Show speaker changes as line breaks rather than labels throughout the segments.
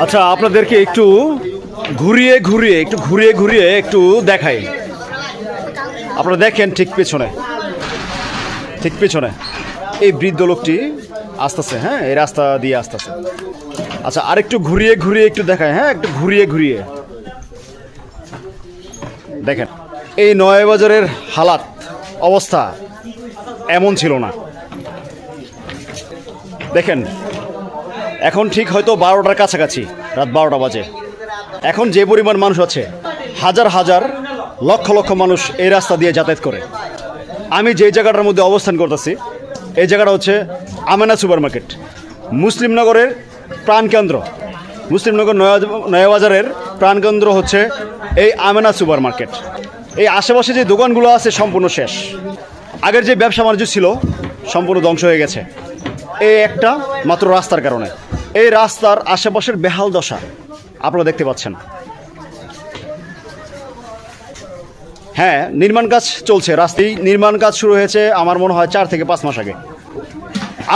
আচ্ছা, আপনাদেরকে একটু ঘুরিয়ে ঘুরিয়ে একটু দেখাই। আপনারা দেখেন ঠিক পেছনে এই বৃদ্ধ লোকটি আসতেছে। হ্যাঁ, এই রাস্তা দিয়ে আসতেছে। আচ্ছা, আরেকটু ঘুরিয়ে একটু দেখায়। হ্যাঁ, একটু ঘুরিয়ে দেখেন এই নয়াবাজারের হালাত অবস্থা এমন ছিল না। দেখেন এখন ঠিক হয়তো 12টার কাছাকাছি, রাত 12টা বাজে। এখন যে পরিমাণ মানুষ আছে, হাজার লক্ষ মানুষ এই রাস্তা দিয়ে যাতায়াত করে। আমি যে জায়গাটার মধ্যে অবস্থান করতেছি, এই জায়গাটা হচ্ছে আমেনা সুপার মার্কেট, মুসলিমনগরের প্রাণকেন্দ্র। মুসলিমনগর নয়াবাজারের প্রাণকেন্দ্র হচ্ছে এই আমেনা সুপার মার্কেট। এই আশেপাশে যে দোকানগুলো আছে সম্পূর্ণ শেষ। আগের যে ব্যবসা বাণিজ্য ছিল সম্পূর্ণ ধ্বংস হয়ে গেছে এই একটা মাত্র রাস্তার কারণে। এই রাস্তার আশেপাশের বেহাল দশা আপনারা দেখতে পাচ্ছেন। হ্যাঁ, নির্মাণ কাজ চলছে। রাস্তায় নির্মাণ কাজ শুরু হয়েছে আমার মনে হয় 4 থেকে 5 মাস আগে।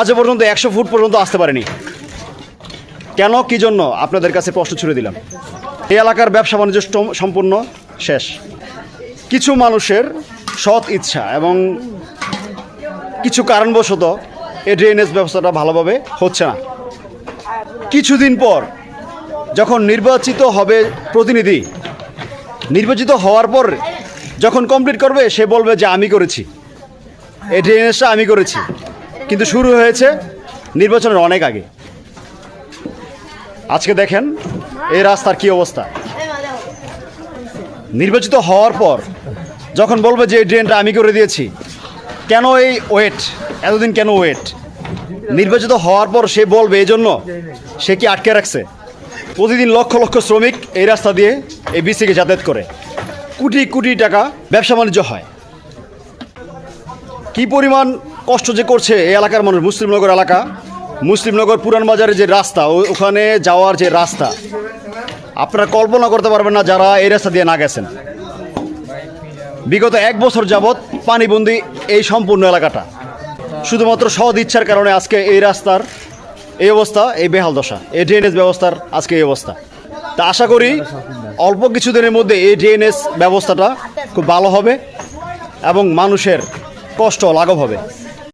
আজও পর্যন্ত 100 ফুট পর্যন্ত আসতে পারেনি। কেন, কি জন্য, আপনাদের কাছে প্রশ্ন ছুড়ে দিলাম। এই এলাকার ব্যবসা বাণিজ্য সম্পূর্ণ শেষ। কিছু মানুষের সৎ ইচ্ছা এবং কিছু কারণবশত এই ড্রেনেজ ব্যবস্থাটা ভালোভাবে হচ্ছে না। কিছুদিন পর যখন নির্বাচিত হবে প্রতিনিধি, নির্বাচিত হওয়ার পর যখন কমপ্লিট করবে, সে বলবে যে আমি করেছি, এই ড্রেনেজটা আমি করেছি। কিন্তু শুরু হয়েছে নির্বাচনের অনেক আগে। আজকে দেখেন এই রাস্তার কি অবস্থা। নির্বাচিত হওয়ার পর যখন বলবে যে এই ড্রেনটা আমি করে দিয়েছি, কেন এই ওয়েট, এতদিন কেন ওয়েট? নির্বাচিত হওয়ার পর সে বলবে এই জন্য সে কি আটকে রাখছে? প্রতিদিন লক্ষ শ্রমিক এই রাস্তা দিয়ে এই বিসিকে যাতায়াত করে, কোটি টাকা ব্যবসা বাণিজ্য হয়। কি পরিমাণ কষ্ট যে করছে এই এলাকার মানুষ। মুসলিমনগর এলাকা, মুসলিমনগর পুরান বাজারের যে রাস্তা, ওখানে যাওয়ার যে রাস্তা আপনারা কল্পনা করতে পারবেন না যারা এই রাস্তা দিয়ে না গেছেন। বিগত 1 বছর যাবৎ পানিবন্দী এই সম্পূর্ণ এলাকাটা। শুধুমাত্র সৎ ইচ্ছার কারণে আজকে এই রাস্তার এই অবস্থা, এই বেহাল দশা, এই ড্রেনেজ ব্যবস্থার আজকে এই অবস্থা। তা আশা করি অল্প কিছুদিনের মধ্যে এই ড্রেনেজ ব্যবস্থাটা খুব ভালো হবে এবং মানুষের কষ্ট লাঘব হবে।